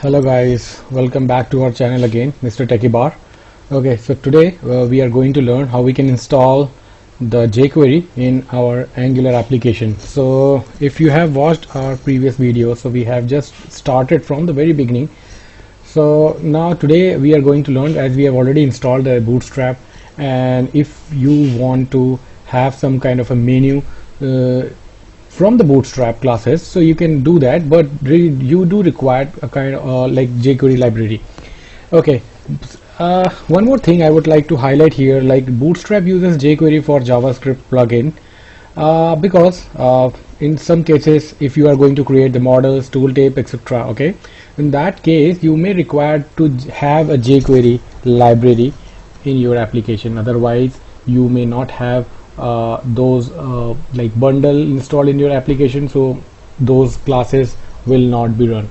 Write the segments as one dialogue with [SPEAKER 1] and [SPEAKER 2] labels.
[SPEAKER 1] Hello guys, welcome back to our channel again, Mr. Techie Bar. Okay, so today we are going to learn how we can install the jQuery in our Angular application. So if you have watched our previous video, so we have just started from the very beginning. So now today we are going to learn, as we have already installed the Bootstrap, and if you want to have some kind of a menu from the Bootstrap classes, so you can do that, but you do require a kind of like jQuery library. Okay, one more thing I would like to highlight here, like Bootstrap uses jQuery for JavaScript plugin because in some cases if you are going to create the models, tooltip, etc., okay, in that case you may require to have a jQuery library in your application. Otherwise you may not have those like bundle installed in your application, so those classes will not be run.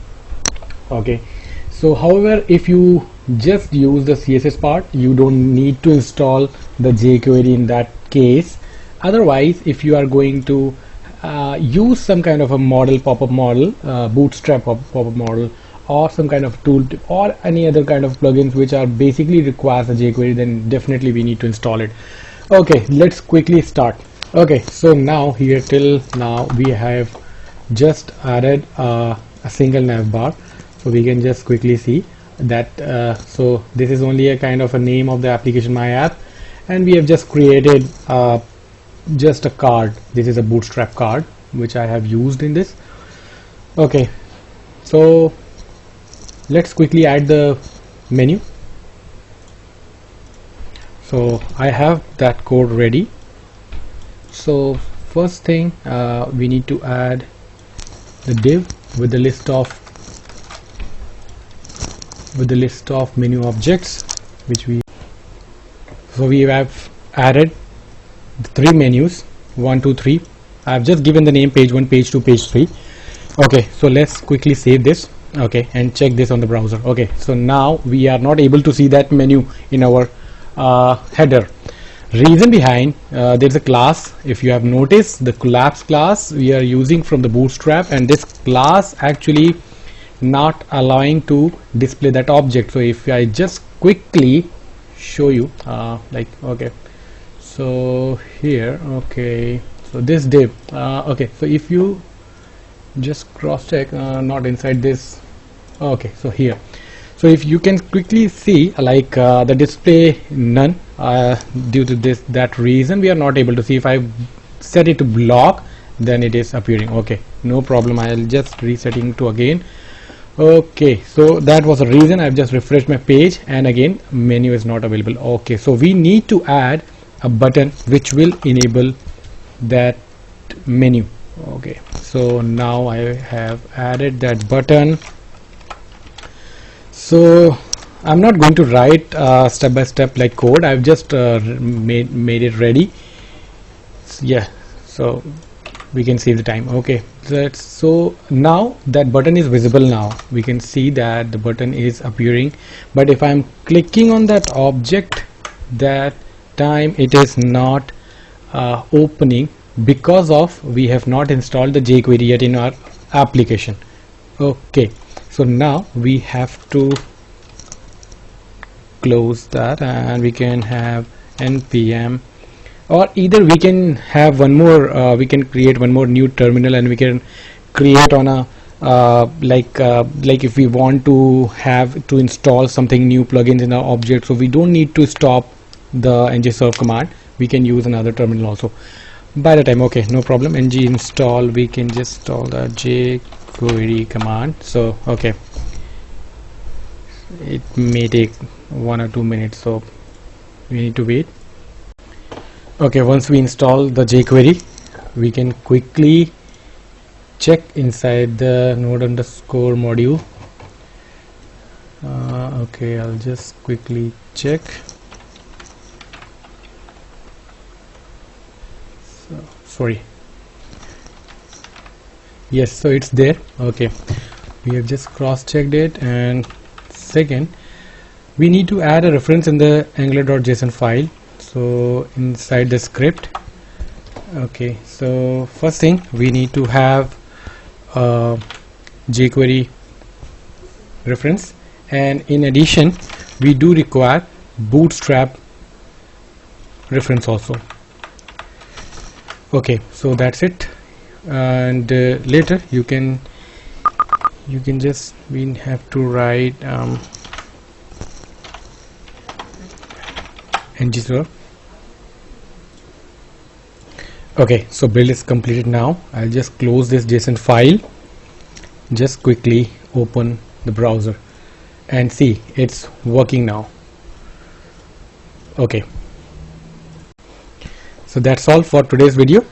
[SPEAKER 1] Okay, so however, if you just use the CSS part, you don't need to install the jQuery in that case. Otherwise, if you are going to use some kind of a model, pop-up model, Bootstrap pop-up model, or some kind of tool or any other kind of plugins which are basically requires a jQuery, then definitely we need to install it. Okay, let's quickly start. Okay, so now here till now we have just added a single nav bar, so we can just quickly see that so this is only a kind of a name of the application, my app, and we have just created just a card. This is a Bootstrap card which I have used in this. Okay, so let's quickly add the menu. So I have that code ready. So first thing, we need to add the div with the list of menu objects which we have added the three menus, 1 2 3. I have just given the name page 1, page 2, page 3. Okay, so let's quickly save this, okay, and check this on the browser. Okay, so now we are not able to see that menu in our header. Reason behind, there's a class, if you have noticed, the collapse class we are using from the Bootstrap, and this class actually not allowing to display that object. So if I just quickly show you like, okay, so here, okay, so this div, okay, so if you just cross check, not inside this, okay, so here, so if you can quickly see, like the display none, due to that reason we are not able to see. If I set it to block, then it is appearing. Okay, no problem, I'll just resetting to again. Okay, so that was the reason. I've just refreshed my page and again menu is not available. Okay, so we need to add a button which will enable that menu. Okay, so now I have added that button. So I'm not going to write step by step like code. I've just made it ready. Yeah, so we can save the time. Okay, so now that button is visible. Now we can see that the button is appearing, but if I'm clicking on that object, that time it is not opening because of we have not installed the jQuery yet in our application. Okay, so now we have to close that and we can have npm, or either we can have one more, we can create one more new terminal and we can create on a like if we want to have to install something new plugins in our object, so we don't need to stop the ngserve command, we can use another terminal also by the time. Okay, no problem, ng install, we can just install the jQuery command. So okay, it may take 1 or 2 minutes, so we need to wait. Okay, once we install the jQuery, we can quickly check inside the node underscore module. Okay, I'll just quickly check. So, sorry, yes, so it's there. Okay, we have just cross-checked it. And second, we need to add a reference in the angular.json file, so inside the script. Okay, so first thing we need to have jQuery reference, and in addition we do require bootstrap reference also. Okay, so that's it, and later you can just, we have to write ng0. Okay, so build is completed now. I'll just close this JSON file, just quickly open the browser and see it's working now. Okay, so that's all for today's video.